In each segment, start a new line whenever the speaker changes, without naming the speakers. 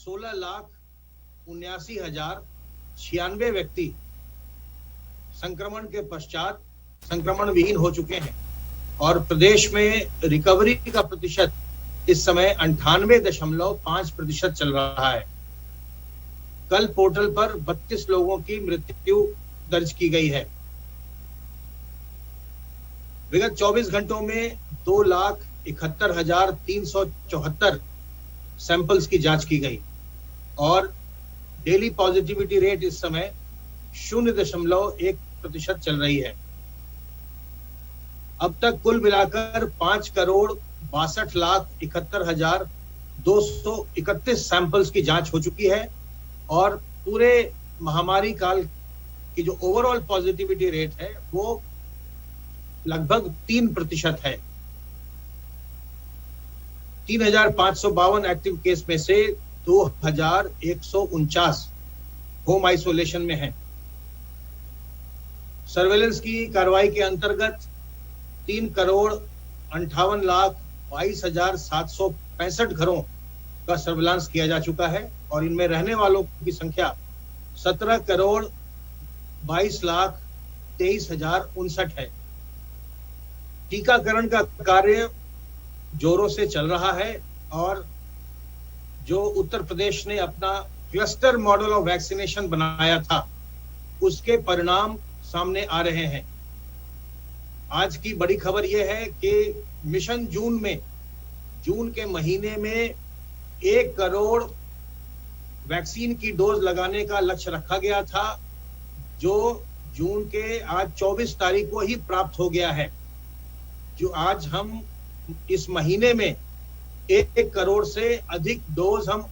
16,79,096 व्यक्ति संक्रमण के पश्चात संक्रमण विहीन हो चुके हैं और प्रदेश में रिकवरी का प्रतिशत इस समय 98.5% चल रहा है। कल पोर्टल पर 32 लोगों की मृत्यु दर्ज की गई है। विगत 24 घंटों में 2,71,374 सैंपल्स की जांच की गई और डेली पॉजिटिविटी रेट इस समय 0.1% चल रही है। अब तक कुल मिलाकर 5,62,71,231 सैंपल्स की जांच हो चुकी है और पूरे महामारी काल की जो ओवरऑल पॉजिटिविटी रेट है वो लगभग 3% है। 3,552 एक्टिव केस में से 2,149 होम आइसोलेशन में हैं। सर्वेलेंस की कार्रवाई के अंतर्गत 3,58,22,765 घरों का सर्वेलांस किया जा चुका है और इनमें रहने वालों की संख्या 17,22,23,059 है। टीकाकरण का कार्य जोरों से चल रहा है और जो उत्तर प्रदेश ने अपना क्लस्टर मॉडल ऑफ वैक्सीनेशन बनाया था उसके परिणाम सामने आ रहे हैं। आज की बड़ी खबर यह है कि मिशन जून के महीने में 1 करोड़ वैक्सीन की डोज लगाने का लक्ष्य रखा गया था, जो जून के आज 24 तारीख को ही प्राप्त हो गया है। जो आज हम इस महीने में 1 करोड़ से अधिक डोज हम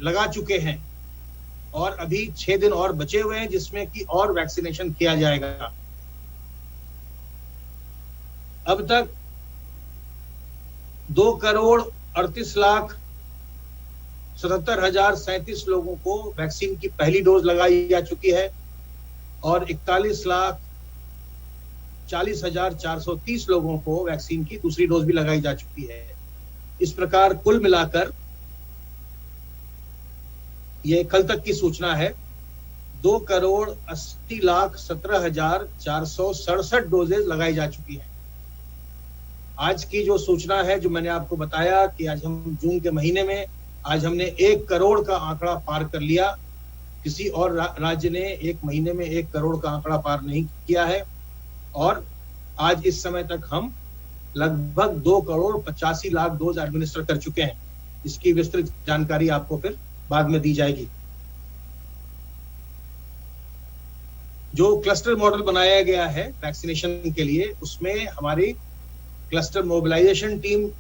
लगा चुके हैं और अभी 6 दिन और बचे हुए हैं जिसमें कि और वैक्सीनेशन किया जाएगा। अब तक 2,38,77,037 लोगों को वैक्सीन की पहली डोज लगाई जा चुकी है और 41,40,430 लोगों को वैक्सीन की दूसरी डोज भी लगाई जा चुकी है। इस प्रकार कुल मिलाकर ये कल तक की सूचना है 2,80,17,467 डोजेज लगाई जा चुकी है। आज की जो सूचना है जो मैंने आपको बताया कि आज हम जून के महीने में आज हमने 1 करोड़ का आंकड़ा पार कर लिया। किसी और राज्य ने 1 महीने में 1 करोड़ का आंकड़ा पार नहीं किया है और आज इस समय तक हम लगभग 2,85,00,000 डोज एडमिनिस्टर कर चुके हैं। इसकी विस्तृत जानकारी आपको फिर बाद में दी जाएगी। जो क्लस्टर मॉडल बनाया गया है वैक्सीनेशन के लिए उसमें हमारी क्लस्टर मोबिलाइजेशन टीम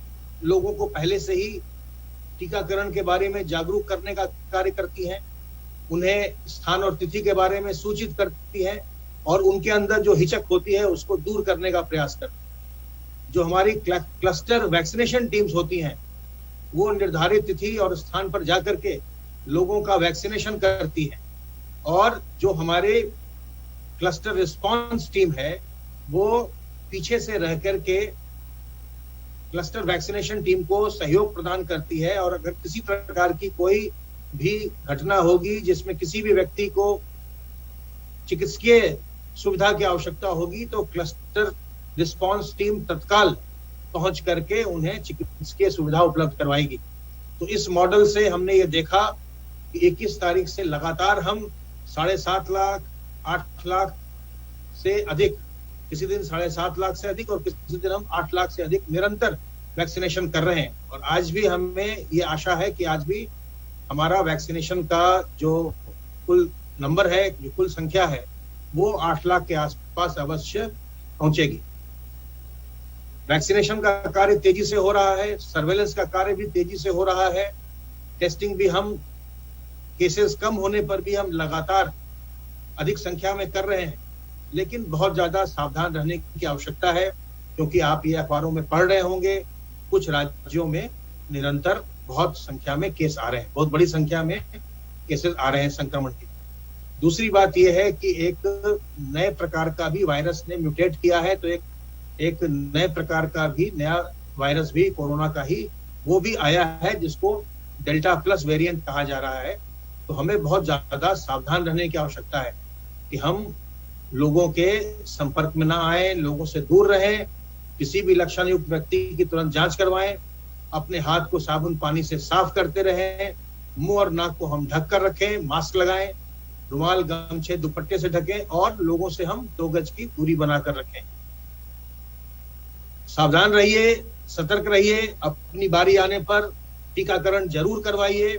लोगों को पहले से ही टीकाकरण के बारे में जागरूक करने का कार्य करती है, उन्हें स्थान और तिथि के बारे में सूचित करती है और उनके अंदर जो हिचक होती है उसको दूर करने का प्रयास करती है। जो हमारी क्लस्टर वैक्सीनेशन टीम्स होती हैं वो निर्धारित तिथि और स्थान पर जाकर के लोगों का वैक्सीनेशन करती है और जो हमारे क्लस्टर रिस्पांस टीम है वो पीछे से रह करके क्लस्टर वैक्सीनेशन टीम को सहयोग प्रदान करती है और अगर किसी प्रकार की कोई भी घटना होगी जिसमें किसी भी व्यक्ति को चिकित्सकीय सुविधा की आवश्यकता होगी तो क्लस्टर रिस्पांस टीम तत्काल पहुंच करके उन्हें चिकित्सकीय सुविधा उपलब्ध करवाएगी। तो इस मॉडल से हमने ये देखा कि 21 तारीख से लगातार हम 7.5 लाख 8 लाख से अधिक, किसी दिन 7.5 लाख से अधिक और किसी दिन हम 8 लाख से अधिक निरंतर वैक्सीनेशन कर रहे हैं और आज भी हमें ये आशा है कि आज भी हमारा वैक्सीनेशन का जो कुल नंबर है, जो कुल संख्या है वो 8 लाख के आसपास अवश्य पहुंचेगी। वैक्सीनेशन का कार्य तेजी से हो रहा है, सर्वेलेंस का कार्य भी तेजी से हो रहा है, टेस्टिंग भी हम केसेस कम होने पर भी हम लगातार अधिक संख्या में कर रहे हैं, लेकिन बहुत ज्यादा सावधान रहने की आवश्यकता है क्योंकि आप ये अखबारों में पढ़ रहे होंगे कुछ राज्यों में निरंतर बहुत संख्या में केस आ रहे हैं, बहुत बड़ी संख्या में केसेस आ रहे हैं संक्रमण के। दूसरी बात यह है कि एक नए प्रकार का भी वायरस ने म्यूटेट किया है, तो एक नए प्रकार का भी नया वायरस भी कोरोना का ही वो भी आया है जिसको डेल्टा प्लस वेरिएंट कहा जा रहा है, तो हमें बहुत ज्यादा सावधान रहने की आवश्यकता है कि हम लोगों के संपर्क में ना आए, लोगों से दूर रहें, किसी भी लक्षण युक्त व्यक्ति की तुरंत जांच करवाएं, अपने हाथ को साबुन पानी से साफ करते रहें, मुंह और नाक को हम ढक कर रखें, मास्क लगाएं, रुमाल गमछे दुपट्टे से ढकें और लोगों से हम 2 गज की दूरी बनाकर रखें। सावधान रहिए, सतर्क रहिए, अपनी बारी आने पर टीकाकरण जरूर करवाइए।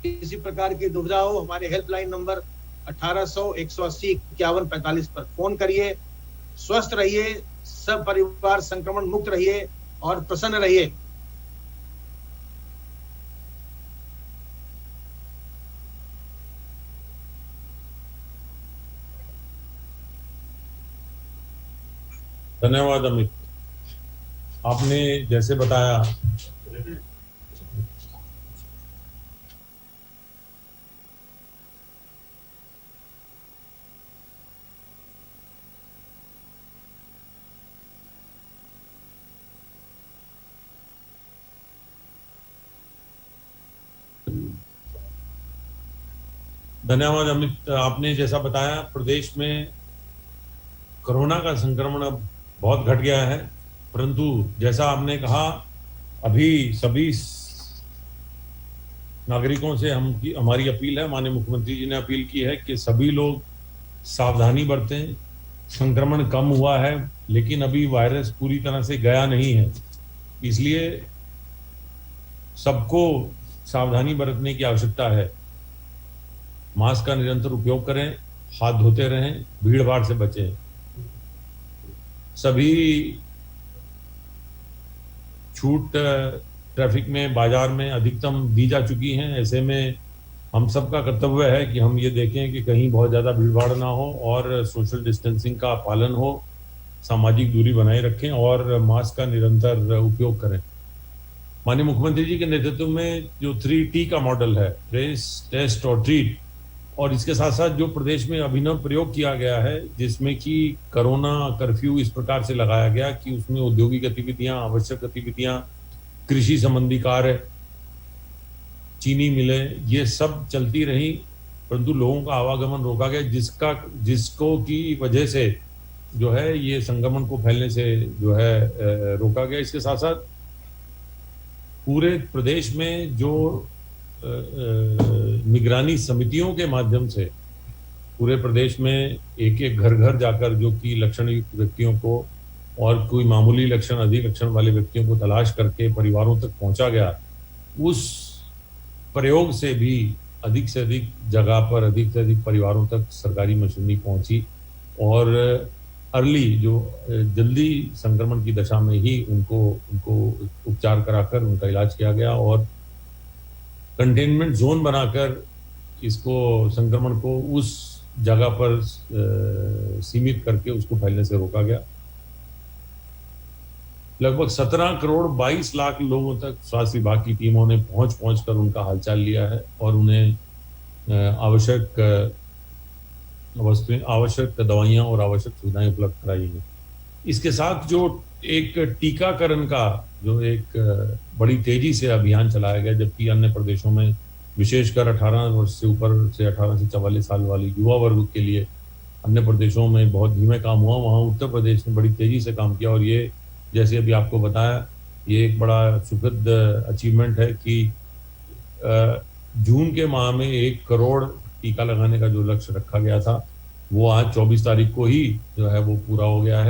किसी प्रकार की दुविधा हो, हमारे हेल्पलाइन नंबर 1800-180-5145 पर फोन करिए। स्वस्थ रहिए, सब परिवार संक्रमण मुक्त रहिए और प्रसन्न रहिए।
धन्यवाद अमित, आपने जैसे बताया धन्यवाद अमित, आपने जैसा बताया प्रदेश में कोरोना का संक्रमण अब बहुत घट गया है, परंतु जैसा आपने कहा अभी सभी नागरिकों से हमारी अपील है, माननीय मुख्यमंत्री जी ने अपील की है कि सभी लोग सावधानी बरतें। संक्रमण कम हुआ है लेकिन अभी वायरस पूरी तरह से गया नहीं है, इसलिए सबको सावधानी बरतने की आवश्यकता है। मास्क का निरंतर उपयोग करें, हाथ धोते रहें, भीड़ भाड़ से बचें। सभी छूट ट्रैफिक में, बाजार में अधिकतम दी जा चुकी हैं। ऐसे में हम सबका कर्तव्य है कि हम ये देखें कि कहीं बहुत ज़्यादा भीड़ भाड़ ना हो और सोशल डिस्टेंसिंग का पालन हो, सामाजिक दूरी बनाए रखें और मास्क का निरंतर उपयोग करें। माननीय मुख्यमंत्री जी के नेतृत्व में जो 3T का मॉडल है, ट्रेस, टेस्ट और ट्रीट, और इसके साथ साथ जो प्रदेश में अभिनव प्रयोग किया गया है जिसमें कि कोरोना कर्फ्यू इस प्रकार से लगाया गया कि उसमें औद्योगिक गतिविधियां, आवश्यक गतिविधियां, कृषि संबंधी कार्य, चीनी मिलें, ये सब चलती रही, परंतु लोगों का आवागमन रोका गया, जिसको की वजह से जो है ये संक्रमण को फैलने से जो है रोका गया। इसके साथ साथ पूरे प्रदेश में जो निगरानी समितियों के माध्यम से पूरे प्रदेश में एक एक घर घर जाकर जो कि लक्षण युक्त व्यक्तियों को और कोई मामूली लक्षण, अधिक लक्षण वाले व्यक्तियों को तलाश करके परिवारों तक पहुंचा गया, उस प्रयोग से भी अधिक से अधिक जगह पर, अधिक से अधिक परिवारों तक सरकारी मशीनरी पहुंची और अर्ली जो जल्दी संक्रमण की दशा में ही उनको उपचार कराकर उनका इलाज किया गया और कंटेनमेंट जोन बनाकर इसको, संक्रमण को उस जगह पर सीमित करके उसको फैलने से रोका गया। लगभग 17 करोड़ 22 लाख लोगों तक स्वास्थ्य विभाग की टीमों ने पहुंच कर उनका हालचाल लिया है और उन्हें आवश्यक दवाइयां और आवश्यक सुविधाएं उपलब्ध कराई हैं। इसके साथ जो एक टीकाकरण का जो एक बड़ी तेजी से अभियान चलाया गया, जबकि अन्य प्रदेशों में विशेषकर 18 वर्ष से ऊपर से 18 से 44 साल वाली युवा वर्ग के लिए अन्य प्रदेशों में बहुत धीमे काम हुआ, वहाँ उत्तर प्रदेश ने बड़ी तेजी से काम किया और ये जैसे अभी आपको बताया, ये एक बड़ा सुखद अचीवमेंट है कि जून के माह में 1 करोड़ टीका लगाने का जो लक्ष्य रखा गया था वो आज 24 तारीख को ही जो है वो पूरा हो गया है।